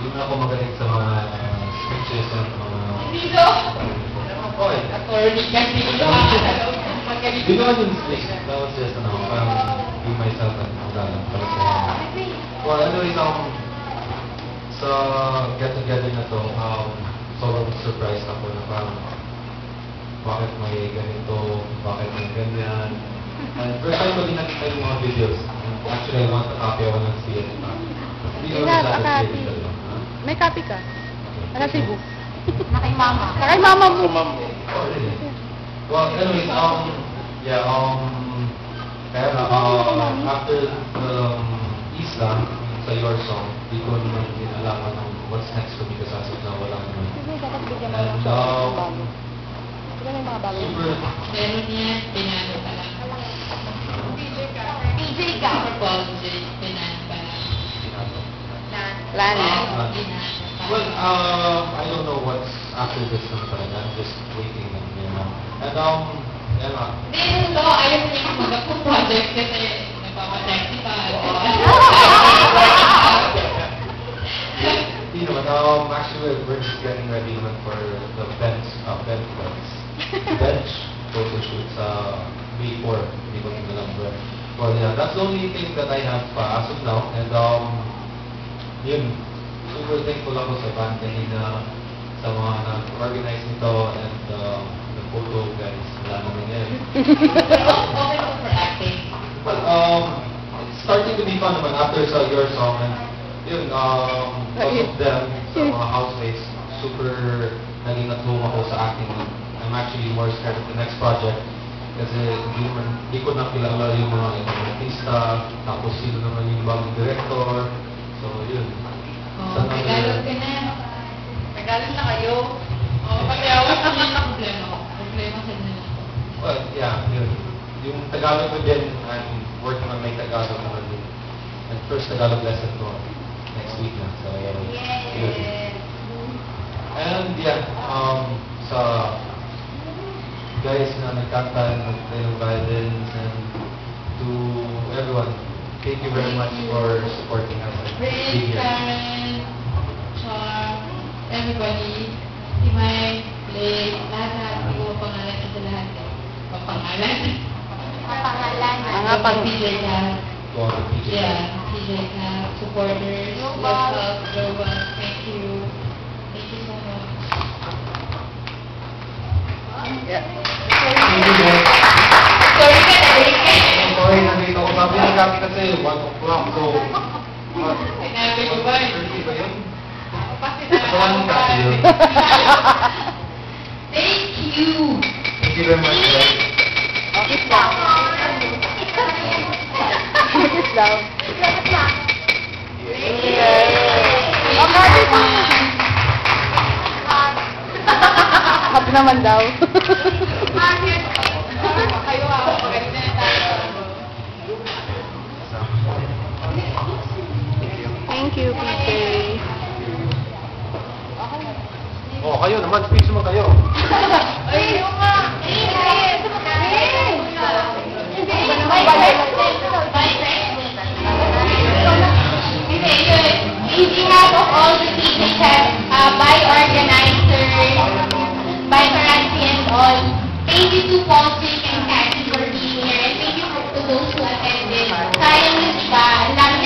Hindi na ako magaling sa mga speeches at mga... Dito! Okay. Attorney kasi. Hindi naman yung speech. That was just, parang be myself and magalang para sa mga. Well, anyways, sa get-together na to, sobrang surprised ako na parang bakit may ganito, bakit may ganyan. And first time ko din nakita yung mga videos. Actually, I want a copy, I want to see it. Hindi ko Yeah, na a copy. May copy ka? Nasa Cebu. Na kay mama. Kay mama mo. Oh, really? Well, anyways, yeah, kaya after Isla, sa Your Song, di ko naman din alam what's next for me kasi as of now, wala naman. Sige, dapat bigyan mo And, lang siya ng bago. Sige na yung mga bago. super, Meron niya, pinano pa lang. PJ ka. Pinano pa lang. Lana. well, I don't know what's after this naman talaga. I'm just waiting and, And, yan nga. Hindi, no, ayaw niya mag-approve project kasi nagpapasexy pa. Hindi naman, actually, we're just getting ready naman for the bench photo shoot sa May 4. Hindi ko alam, but well, yeah, that's the only thing that I have as of now. And, yun, super thankful ako sa band kanina, sa mga nag-organize nito, and the photo guys, wala naman yan. Okay po for acting. Well, it's starting to be fun naman after sa Your Song, and yun, because of them, sa mga housemates, super naging at-home ako sa acting. I'm actually more scared of the next project kasi hindi ko na kilala yung mga artista, tapos sino naman yung bagong director. So, yun. Tagalog ka na. Tagalog na kayo. Pati ako yung problema. Problema sa nila. Well, yeah, yun. Yung Tagalog ko din, I'm working on my Tagalog naman din. And first Tagalog lesson ko next week na. So, yun. And yeah, sa guys na nagkanta, nag-play ng violins, and to everyone, thank you very much for supporting us. Rin, Karen, Char, everybody, si Mike, Blake, lahat, hindi ko pangalan sa lahat. Papangalan. Mga pang... PJ ka. To all the PJ. Yeah, PJ ka, supporters, yourself, Global, thank you. Thank you so much. Yeah. Thank you, guys. Sorry ka na, Rick. Sorry, nandito ako. Sabi ng kami kasi 1 o'clock. So, Sinabi ko ba? 30 ba yun? Pasinabi Ano ang kasi yun? Thank you. Thank you very much, guys. Kiss lang. Kiss lang. Okay, dito. Happy naman daw. Kayo ako, maganda na tayo. Thank you, PJ. Oh, kayo naman. Speech mo kayo. Ay, yung nga. In behalf of all the teachers, by organizers, by Karanti and all, thank you to Paulsik and Cathy for being here, and thank you to those who attended. Sayang yun, diba? Ang dami